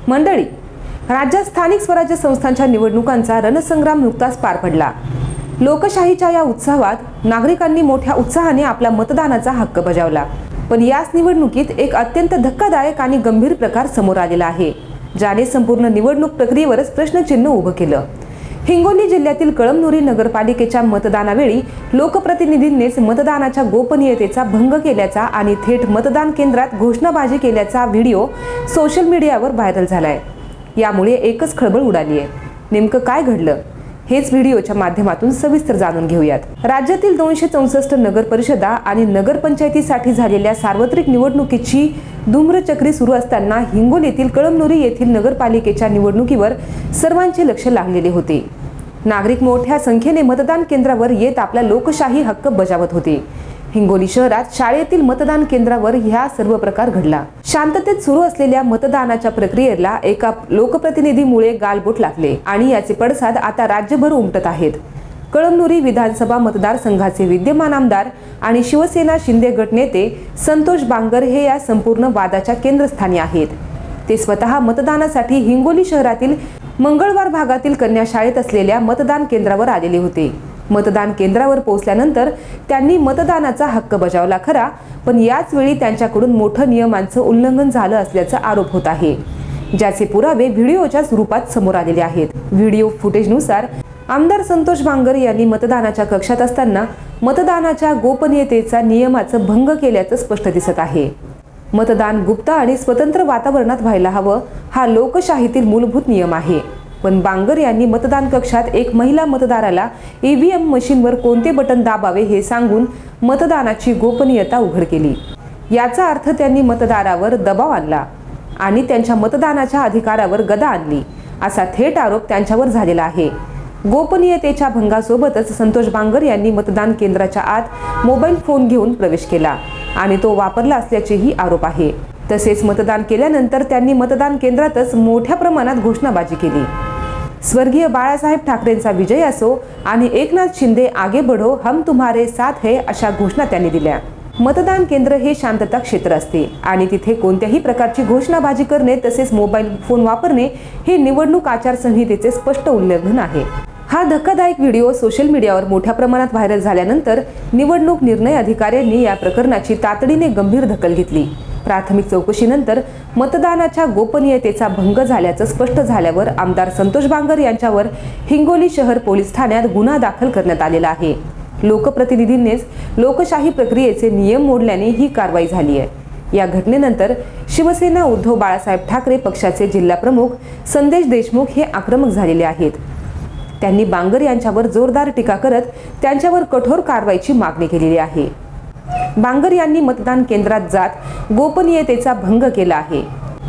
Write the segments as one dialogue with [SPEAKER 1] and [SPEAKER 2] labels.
[SPEAKER 1] मंडळी, राज्यात स्थानिक स्वराज्य संस्थांच्या निवडणुकांचा रणसंग्राम नुकताच पार पडला। लोकशाहीच्या या उत्सवात नागरिकांनी मोठ्या उत्साहाने आपला मतदानाचा हक्क बजावला। पण याच निवडणुकीत एक अत्यंत धक्कादायक आणि गंभीर प्रकार समोर आलेला आहे, ज्याने संपूर्ण निवडणूक प्रक्रियेवरच प्रश्नचिन्ह उभं केलं। हिंगोली जिल्ह्यातील कळमनुरी नगरपालिकेच्या मतदानावेळी लोकप्रतिनिधींनीच मतदानाच्या गोपनीयतेचा भंग केल्याचा आणि थेट मतदान केंद्रात घोषणाबाजी केल्याचा व्हिडिओ सोशल मीडियावर व्हायरल झालाय। यामुळे एकच खळबळ उडाली आहे। नेमकं काय घडलं हेच व्हिडिओच्या माध्यमातून सविस्तर जाणून घेऊयात। राज्यातील 264 नगर परिषदा आणि नगरपंचायतीसाठी झालेल्या सार्वत्रिक निवडणुकीची धूम्रचक्री सुरू असताना हिंगोलीतील कळमनुरी येथील नगरपालिकेच्या निवडणुकीवर सर्वांचे लक्ष लागलेले होते। नागरिक मोठ्या संख्येने मतदान केंद्रावर येत आपला लोकशाही हक्क बजावत होते। हिंगोली शहरात शाळेतील मतदान केंद्रावर ह्या सर्व प्रकार घडला। शांततेत सुरू असलेल्या मतदानाच्या प्रक्रियेला एका लोकप्रतिनिधीमुळे गालबोट लागले आणि याचे पडसाद आता राज्यभर उमटत आहेत। कळमनुरी विधानसभा मतदारसंघाचे विद्यमान आमदार आणि शिवसेना शिंदे गट नेते संतोष बांगर हे या संपूर्ण वादाच्या केंद्रस्थानी आहेत। ते स्वतः मतदानासाठी हिंगोली शहरातील मंगळवार भागातील कन्या शाळेत असलेल्या मतदान केंद्रावर आलेले होते। मतदान केंद्रावर पोहोचल्यानंतर त्यांनी मतदानाचा हक्क बजावला खरा, पण याच वेळी त्यांच्याकडून मोठं नियमांचं उल्लंघन झालं असल्याचा आरोप होत आहे, ज्याचे पुरावे व्हिडिओच्या स्वरूपात समोर आलेले आहेत। व्हिडिओ फुटेजनुसार आमदार संतोष बांगर यांनी मतदानाच्या कक्षात असताना मतदानाच्या गोपनीयतेचा नियमाचं भंग केल्याचं स्पष्ट दिसत आहे। मतदान गुप्त आणि स्वतंत्र वातावरणात व्हायला हवं, हा लोकशाहीतील मूलभूत नियम आहे। पण बांगर यांनी मतदान कक्षात एक महिला मतदाराला ईव्हीएम मशीनवर कोणते बटन दाबावे हे सांगून मतदानाची गोपनीयता उघड केली। याचा अर्थ त्यांनी मतदारावर दबाव आणला आणि त्यांच्या मतदानाच्या अधिकारावर गदा आणली, असा थेट आरोप त्यांच्यावर झालेला आहे। गोपनीयतेच्या भंगासोबतच संतोष बांगर यांनी मतदान केंद्राच्या आत मोबाईल फोन घेऊन प्रवेश केला आणि तो वापरला असल्याचेही आरोप आहे। तसेच मतदान केल्यानंतर त्यांनी मतदान केंद्रातच मोठ्या प्रमाणात घोषणाबाजी केली। स्वर्गीय बाळासाहेब ठाकरेंचा विजय असो आणि एकनाथ शिंदे आगे बढ़ो, हम तुम्हारे साथ है, अशा घोषणा त्यांनी दिल्या। मतदान केंद्र हे शांतता क्षेत्र असते आणि तिथे कोणत्याही प्रकारची घोषणाबाजी करणे तसेच मोबाईल फोन वापरणे हे निवडणूक आचारसंहितेचे स्पष्ट उल्लंघन आहे। हा धक्कादायक व्हिडिओ सोशल मीडियावर मोठ्या प्रमाणात व्हायरल झाल्यानंतर निवडणूक निर्णय अधिकाऱ्यांनी या प्रकरणाची तातडीने गंभीर दखल घेतली। प्राथमिक चौकशीनंतर मतदानाच्या गोपनीयतेचा भंग झाल्याचं स्पष्ट झाल्यावर आमदार संतोष बांगर यांच्यावर हिंगोली शहर पोलीस ठाण्यात गुन्हा दाखल करण्यात आलेला आहे। लोकप्रतिनिधींनीच लोकशाही प्रक्रियेचे नियम मोडल्याने ही कारवाई झाली आहे। या घटनेनंतर शिवसेना उद्धव बाळासाहेब ठाकरे पक्षाचे जिल्हा प्रमुख संदेश देशमुख हे आक्रमक झालेले आहेत। त्यांनी बांगर यांच्यावर जोरदार टीका करत त्यांच्यावर कठोर कारवाईची मागणी केलेली आहे। बांगर यांनी मतदान केंद्रात जात गोपनीयतेचा भंग केला आहे,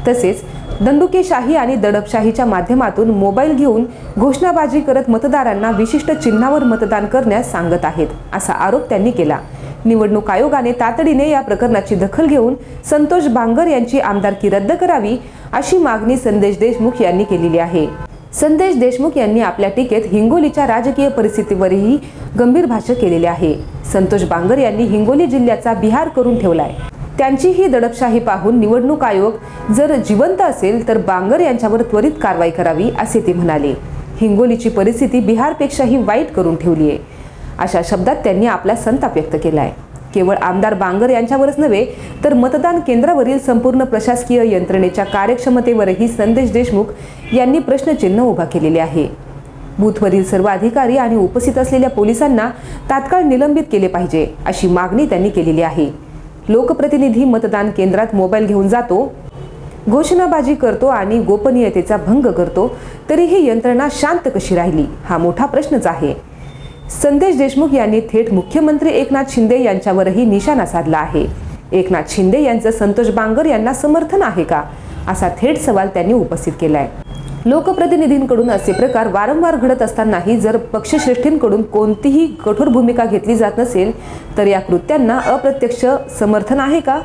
[SPEAKER 1] तसेच दंडुकेशाही आणि दडपशाहीच्या माध्यमातून मोबाईल घेऊन घोषणाबाजी करत मतदारांना विशिष्ट चिन्हावर मतदान करण्यास सांगत आहेत, असा आरोप त्यांनी केला। निवडणूक आयोगाने तातडीने या प्रकरणाची दखल घेऊन संतोष बांगर यांची आमदारकी रद्द करावी, अशी मागणी संदेश देशमुख यांनी केलेली आहे। संदेश देशमुख यांनी आपल्या टीकेत हिंगोलीच्या राजकीय परिस्थितीवरही गंभीर भाष्य केलेले आहे। संतोष बांगर यांनी हिंगोली जिल्ह्याचा बिहार करून ठेवलाय। त्यांची ही दडपशाही पाहून निवडणूक आयोग जर जिवंत असेल तर बांगर यांच्यावर त्वरित कारवाई करावी, असे ते म्हणाले। हिंगोलीची परिस्थिती बिहारपेक्षाही वाईट करून ठेवली आहे, अशा शब्दात त्यांनी आपला संताप व्यक्त केलाय। केवळ आमदार बांगर यांच्यावरच नव्हे तर मतदान केंद्रावरील संपूर्ण प्रशासकीय यंत्रणेच्या कार्यक्षमतेवरही संदेश देशमुख यांनी प्रश्नचिन्ह उभा केलेले आहे। बूथवरील सर्व अधिकारी आणि उपस्थित असलेल्या पोलिसांना तात्काळ निलंबित केले पाहिजे, अशी मागणी त्यांनी केलेली आहे। लोकप्रतिनिधी मतदान केंद्रात मोबाईल घेऊन जातो, घोषणाबाजी करतो आणि गोपनीयतेचा भंग करतो, तरी ही यंत्रणा शांत कशी राहिली, हा मोठा प्रश्नच आहे। संदेश देशमुख यांनी थेट मुख्यमंत्री एकनाथ शिंदे यांच्यावरही निशाणा साधला आहे। एकनाथ शिंदे यांचं संतोष बांगर यांना समर्थन आहे का, असा थेट सवाल त्यांनी उपस्थित केलाय। लोकप्रतिनिधींकडून असे प्रकार वारंवार घडत असतानाही जर पक्षश्रेष्ठींकडून कोणतीही कठोर भूमिका घेतली जात नसेल तर या कृत्यांना अप्रत्यक्ष समर्थन आहे का?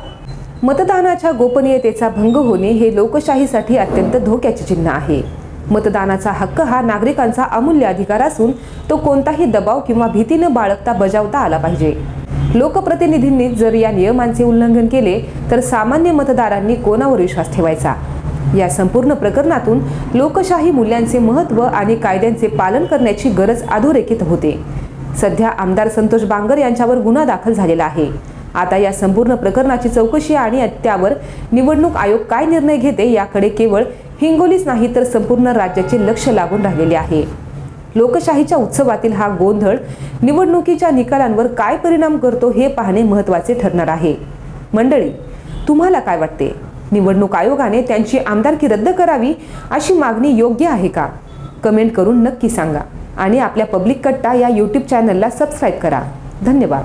[SPEAKER 1] मतदानाच्या गोपनीयतेचा भंग होणे हे लोकशाहीसाठी अत्यंत धोक्याचे चिन्ह आहे। मतदानाचा हक्क हा नागरिकांचा अमूल्य अधिकार असून तो कोणताही दबाव किंवा भीती न बाळगता बजावता आला पाहिजे। लोकप्रतिनिधींनी जर या नियमांचे उल्लंघन केले तर सामान्य मतदारांनी कोणावर विश्वास ठेवायचा? या संपूर्ण प्रकरणातून लोकशाही मूल्यांचे महत्त्व आणि कायद्यांचे पालन करण्याची गरज अधोरेखित होते. सध्या आमदार संतोष बांगर यांच्यावर गुन्हा दाखल झालेला आहे. आता या संपूर्ण प्रकरणाची चौकशी आणि त्यावर निवडणूक आयोग काय निर्णय घेते याकडे केवळ हिंगोलीच नाही तर संपूर्ण राज्याचे लक्ष लागून राहिलेले आहे. लोकशाहीच्या उत्सवातील हा गोंधळ निवडणुकीच्या निकालांवर काय परिणाम करतो हे पाहणे महत्त्वाचे ठरणार आहे. मंडळी, तुम्हाला काय वाटते? निवडणूक आयोगाने त्यांची आमदारकी रद्द करावी अशी मागणी योग्य आहे का? कमेंट करून नक्की सांगा आणि आपल्या पब्लिक कट्टा या YouTube चॅनलला सबस्क्राईब करा. धन्यवाद.